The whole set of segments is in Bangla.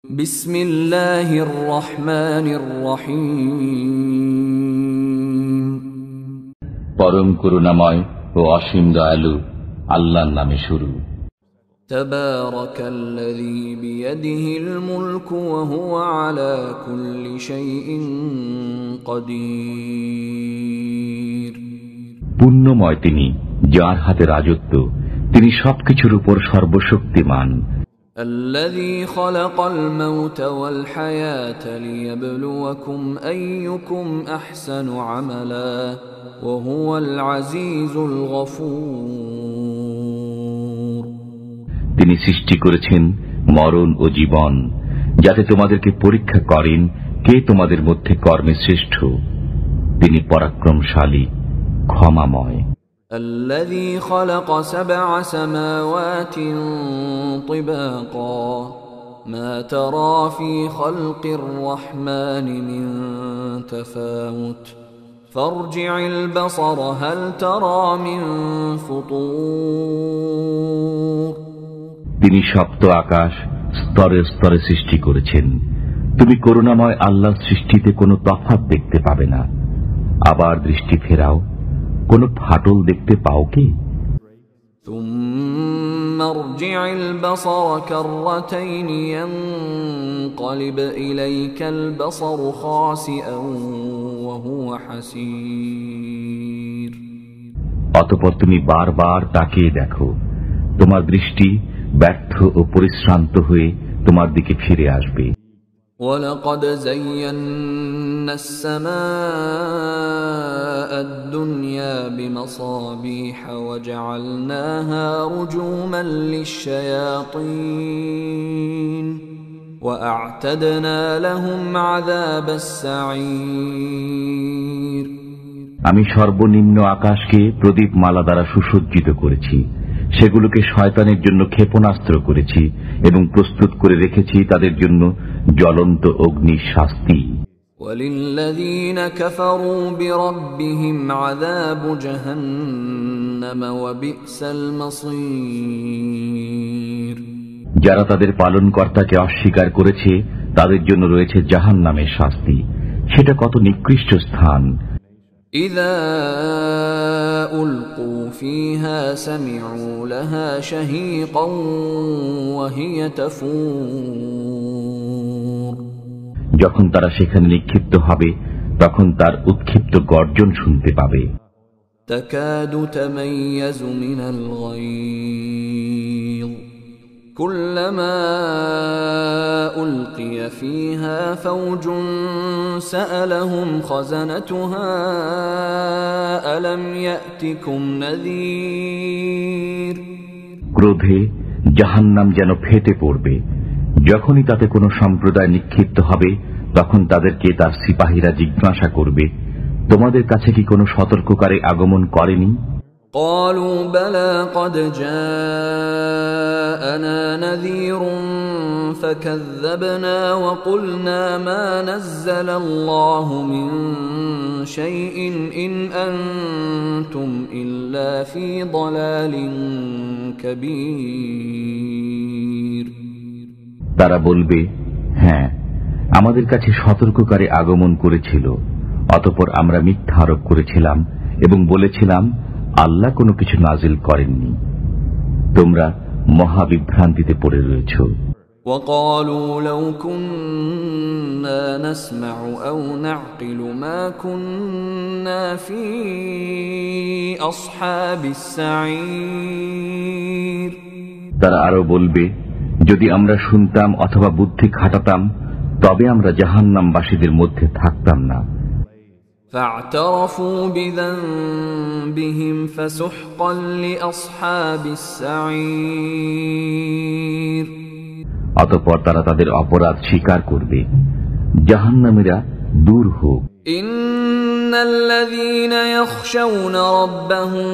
বিসমিল্লাহির রহমানির রহিম। পরম করুণাময় ও অসীম দয়ালু আল্লাহর নামে শুরু। তাবারাকাল্লাযী বিয়াদিহিল মুলকু ওয়া হুয়া আলা কুল্লি শাইইন কাদির। পুণ্যময় তিনি, যার হাতে রাজত্ব, তিনি সবকিছুর উপর সর্বশক্তিমান। الذي خلق الموت والحياة ليبلوكم أيكم أحسن عملا وهو العزيز الغفور। তিনি সৃষ্টি করেছেন মরণ ও জীবন, যাতে তোমাদেরকে পরীক্ষা করেন কে তোমাদের মধ্যে কর্মে শ্রেষ্ঠ। তিনি পরাক্রমশালী, ক্ষমাময়। الذي خلق 7 سماوات طباقا ما ترى في خلق الرحمن من تفاوت فارجع البصر هل ترى من فطور। তিনি সপ্ত আকাশ স্তরে স্তরে সৃষ্টি করেছেন। তুমি করুণাময় আল্লাহর সৃষ্টিতে কোনো তফাৎ দেখতে পাবে না। আবার দৃষ্টি ফেরাও, কোন ফাটল দেখতে পাও কি? ثم ارجع البصر كرتين ينقلب إليك البصر خاسئا وهو حسير। অতঃপর তুমি বারবার তাকিয়ে দেখো, তোমার দৃষ্টি ব্যর্থ ও পরিশ্রান্ত হয়ে তোমার দিকে ফিরে আসবে। وَلَقَدْ زَيَّنَّا السَّمَاءَ الدُّنْيَا بِمَصَابِيحَ وَجَعَلْنَاهَا رُجُومًا لِلشَّيَاطِينِ وَأَعْتَدْنَا لَهُمْ عَذَابَ السَّعِيرِ। আমি সর্বনিম্ন আকাশকে প্রদীপ মালা দ্বারা সুসজ্জিত করেছি, সেগুলোকে শয়তানের জন্য ক্ষেপণাস্ত্র করেছি এবং প্রস্তুত করে রেখেছি তাদের জন্য জ্বলন্ত অগ্নির শাস্তি। وَلِلَّذِينَ كَفَرُوا بِرَبِّهِمْ عَذَابُ جَهَنَّمَ وَبِئْسَ الْمَصِيرُ। যারা তাদের পালনকর্তাকে অস্বীকার করেছে তাদের জন্য রয়েছে জাহান্নামের শাস্তি, সেটা কত নিকৃষ্ট স্থান। إذا ألقوا فيها سمعوا لها شهيقا وهي تفور। যখন তারা সেখানে নিক্ষিপ্ত হবে তখন তার উৎক্ষিপ্ত গর্জন শুনতে পাবে। تكاد تميز من الغيظ كلما ألقي فيها فوج سألهم خزنتها ألم يأتكم نذير। ক্রোধে জাহান্নাম যেন ফেটে পড়বে। যখনই তাতে কোনো সম্প্রদায় নিক্ষিপ্ত হবে তখন তাদেরকে তার সিপাহীরা জিজ্ঞাসা করবে, তোমাদের কাছে কি কোনো সতর্ককারী আগমন করেনি? قالوا بلى قد جاءنا نذير فكذبنا وقلنا ما نزل الله من شيء إن أنتم إلا في ضلال كبير। তারা বলবে, হ্যাঁ, আমাদের কাছে সতর্ককারী আগমন করেছিল, অতঃপর আমরা মিথ্যা আরোপ করেছিলাম এবং বলেছিলাম আল্লাহ কোনো কিছু নাজিল করেননি। তোমরা মহাবিভ্রান্তিতে পড়ে রয়েছ। وقالوا لو كنا نسمع أو نعقل ما كنا في أصحاب السعير। তারা আরো বলবে, যদি আমরা শুনতাম অথবা বুদ্ধি খাটাতাম তবে আমরা জাহান্নামবাসীদের মধ্যে থাকতাম না। فاعترفوا بذنبهم فسحقا لأصحاب السعير। অতঃপর তারা তাদের অপরাধ স্বীকার করবে, জাহান্নামীরা দূর হোক। إن الذين يخشون ربهم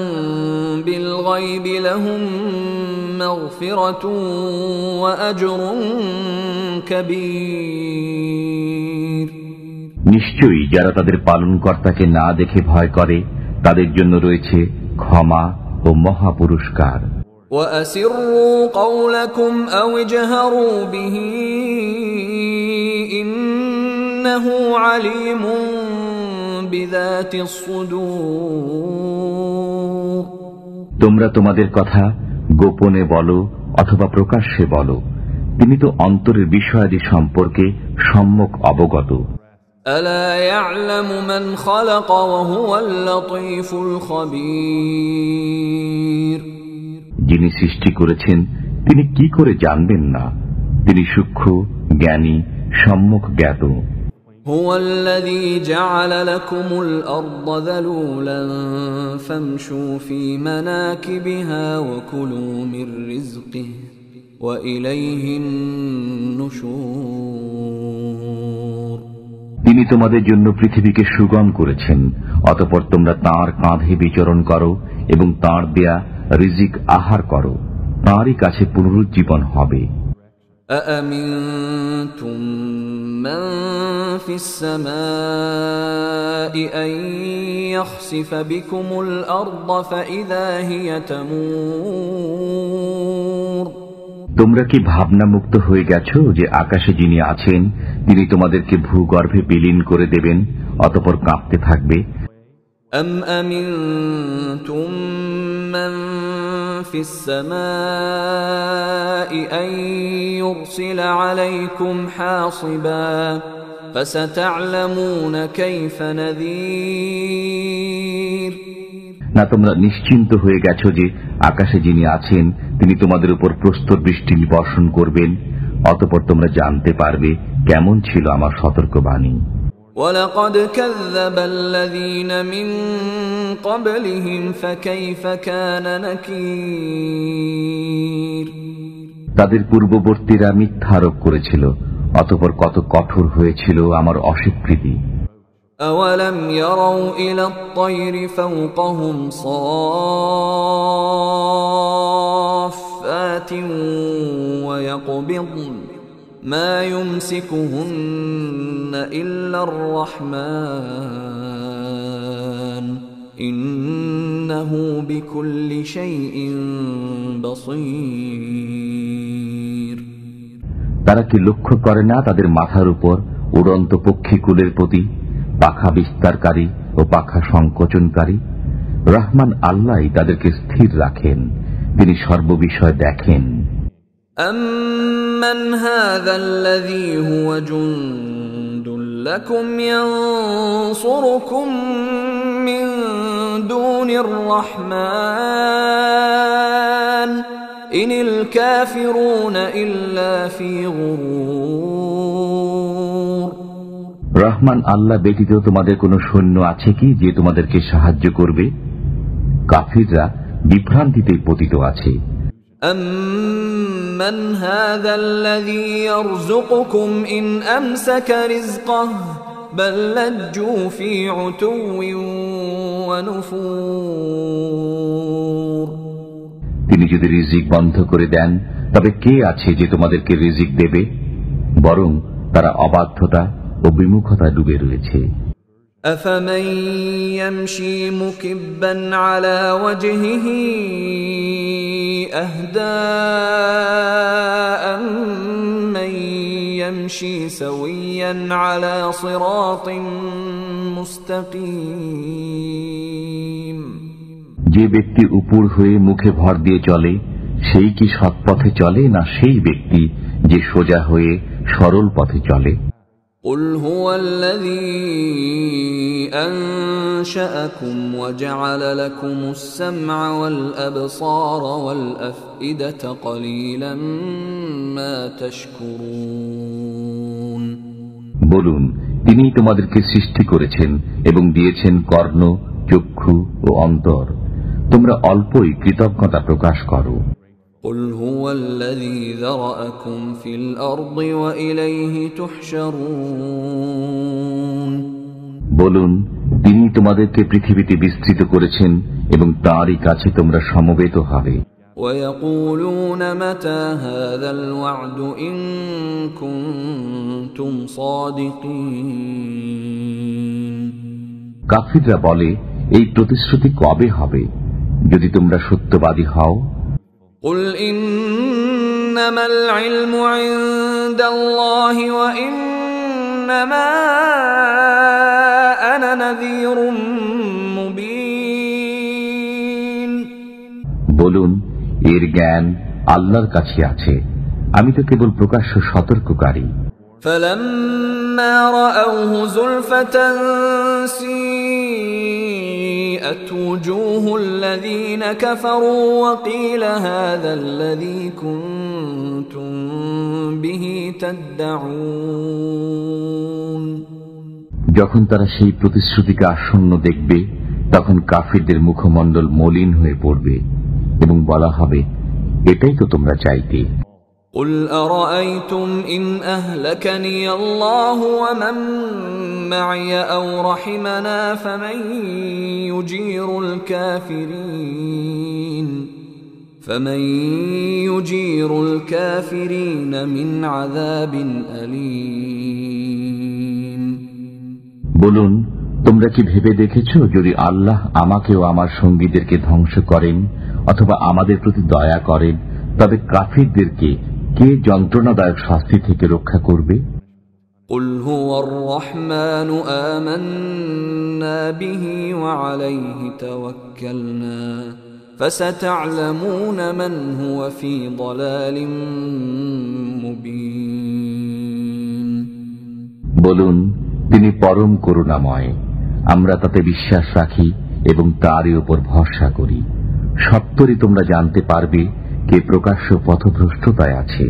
بالغيب لهم مغفرة وأجر كبير। নিশ্চয়ই যারা তাদের পালনকর্তাকে না দেখে ভয় করে তাদের জন্য রয়েছে ক্ষমা ও মহা পুরস্কার। وأسروا قولكم أو اجهروا به إنه عليم بذات الصدور তোমরা তোমাদের কথা গোপনে বলো অথবা প্রকাশ্যে বলো, তিনি তো অন্তরের বিষয়াদি সম্পর্কে সম্যক অবগত। ألا يعلم من خلق وهو اللطيف الخبير যিনি সৃষ্টি করেছেন তিনি কি করে জানবেন না, তিনি সূক্ষ্ম জ্ঞানী সম্যক জ্ঞাত। هو الذي جعل لكم الأرض ذلولا فامشوا في مناكبها وكلوا من رزقه وإليه النشور তিনি তোমাদের জন্য পৃথিবীকে সুগম করেছেন, অতঃপর তোমরা তাঁর কাঁধে বিচরণ করো এবং তাঁর দেয়া রিজিক আহার করো, তাঁরই কাছে পুনরুজ্জীবন হবে। أأمنتم من في السماء أن يخسف بكم الأرض فإذا هي تمور তোমরা কি ভাবনা মুক্ত হয়ে গেছো যে আকাশে যিনি আছেন তিনি তোমাদেরকে ভূগর্ভে বিলীন করে দেবেন, অতঃপর কাঁপতে থাকবে? أم أمنتم من في السماء أن يرسل عليكم حاصبا فستعلمون كيف نذير না তোমরা নিশ্চিন্ত হয়ে গেছো যে আকাশে যিনি আছেন তিনি তোমাদের উপর প্রস্তর বৃষ্টি বর্ষণ করবেন, অতঃপর তোমরা জানতে পারবে কেমন ছিল আমার সতর্কবাণী। وَلَقَدْ كَذَّبَ الَّذِينَ مِن قَبْلِهِمْ فَكَيْفَ كَانَ نَكِيرِ তাদের পূর্ববর্তীরা মিথ্যারোপ করেছিল, অতঃপর কত কঠোর হয়েছিল আমার অস্বীকৃতি। أَوَلَمْ يَرَوْا إِلَى الطَّيْرِ فَوْقَهُمْ صَافَّاتٍ وَيَقْبِضْنَ مَا يُمْسِكُهُنَّ إِلَّا الرَّحْمَنُ إِنَّهُ بِكُلِّ شَيْءٍ بَصِيرٌ তারা কি লক্ষ্য করে না তাদের মাথার উপর উড়ন্ত পক্ষীকুলের প্রতি পাখা বিস্তারকারী ও পাখা সংকোচনকারী? রহমান আল্লাহই তাদেরকে স্থির রাখেন, তিনি সর্ববিষয় দেখেন। أَمَّنْ هَذَا الَّذِي هُوَ جُندٌ لَكُمْ يَنصُرُكُم مِّن دُونِ الرَّحْمَنِ إِنِ الْكَافِرُونَ إِلَّا فِي غُرُورٍ রহমান আল্লাহ ব্যতীত তোমাদের কোনো সৈন্য আছে কি যে তোমাদেরকে সাহায্য করবে? কাফিররা বিভ্রান্তিতে পতিত আছে। أَمَّنْ هَذَا الَّذِي يَرْزُقُكُمْ إِنْ أَمْسَكَ رِزْقَهُ بَلْ لَجُّوا فِي عُتُوٍّ وَنُفُورٍ তিনি যদি রিজিক বন্ধ করে দেন তবে কে আছে যে তোমাদেরকে রিজিক দেবে? বরং তারা অবাধ্যতা ও বিমুখতা ডুবে রয়েছে। أَفَمَن يَمْشِي مُكِبًّا عَلَى وَجْهِهِ أَهْدَىٰ أَمَّن يَمْشِي سَوِيًّا عَلَى صِرَاطٍ مُسْتَقِيمٍ যে ব্যক্তি উপর হয়ে মুখে ভর দিয়ে চলে সেই কি সৎপথে চলে, না সেই ব্যক্তি যে সোজা হয়ে সরল পথে চলে? قُلْ هُوَ الَّذِي أَنشَأَكُمْ وَجَعَلَ لَكُمُ السَّمْعَ وَالْأَبْصَارَ وَالْأَفْئِدَةَ قَلِيلًا مَا تَشْكُرُونَ বলুন, তিনিই তোমাদেরকে সৃষ্টি করেছেন এবং দিয়েছেন কর্ণ, চক্ষু ও অন্তর, তোমরা অল্পই কৃতজ্ঞতা প্রকাশ করো। قُلْ هُوَ الَّذِي ذَرَأَكُمْ فِي الْأَرْضِ وَإِلَيْهِ تُحْشَرُونَ বলুন, তিনি তোমাদেরকে পৃথিবীতে বিস্তৃত করেছেন এবং তাঁরই কাছে তোমরা সমবেত হবে। وَيَقُولُونَ مَتَى هَذَا الْوَعْدُ إِن كُنتُمْ صَادِقِينَ কাফিররা বলে, এই প্রতিশ্রুতি কবে হবে যদি তোমরা সত্যবাদী হও? قل إنما العلم عند الله وإنما أنا نذير مبين। বলুন, এর জ্ঞান আল্লাহর কাছে আছে, আমি তো কেবল প্রকাশ্য সতর্ককারী। فلما رأوه زلفة سيئت وجوه الذين كفروا وقيل هذا الذي كنتم به تدعون। যখন তারা সেই প্রতিশ্রুতিকে আসন্ন দেখবে, তখন কাফিরদের মুখমণ্ডল মলিন হয়ে পড়বে এবং বলা হবে, এটাই তো তোমরা চাইতে। قل أرأيتم إن أهلكني الله ومن معي أو رحمنا فمن يجير الكافرين من عذاب أليم। বলুন, তোমরা কি ভেবে দেখেছো, যদি আল্লাহ আমাকে ও আমার সঙ্গীদেরকে ধ্বংস করেন অথবা আমাদের প্রতি দয়া করেন, তবে কাফিরদেরকে কে যন্ত্রণাদায়ক শাস্তি থেকে রক্ষা করবে? قل هو الرحمن آمنا به وعليه توكلنا فستعلمون من هو في ضلال مبين। বলুন, তিনি পরম করুণাময়, আমরা তাতে বিশ্বাস রাখি এবং তারই উপর ভরসা করি। সত্তরই তোমরা জানতে পারবে কে প্রকাশ্য পথভ্রষ্টতায় আছে।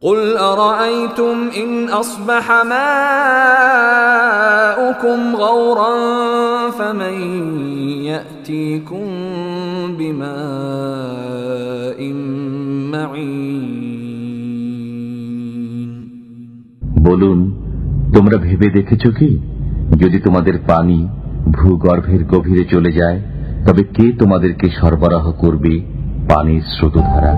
قل أرأيتم إن أصبح ماؤكم غورا فمن يأتيكم بماء معين। বলুন, তোমরা ভেবে দেখেছ কি, যদি তোমাদের পানি ভূগর্ভের গভীরে চলে যায়, তবে কে তোমাদেরকে সরবরাহ করবে পানির স্রোতধারা?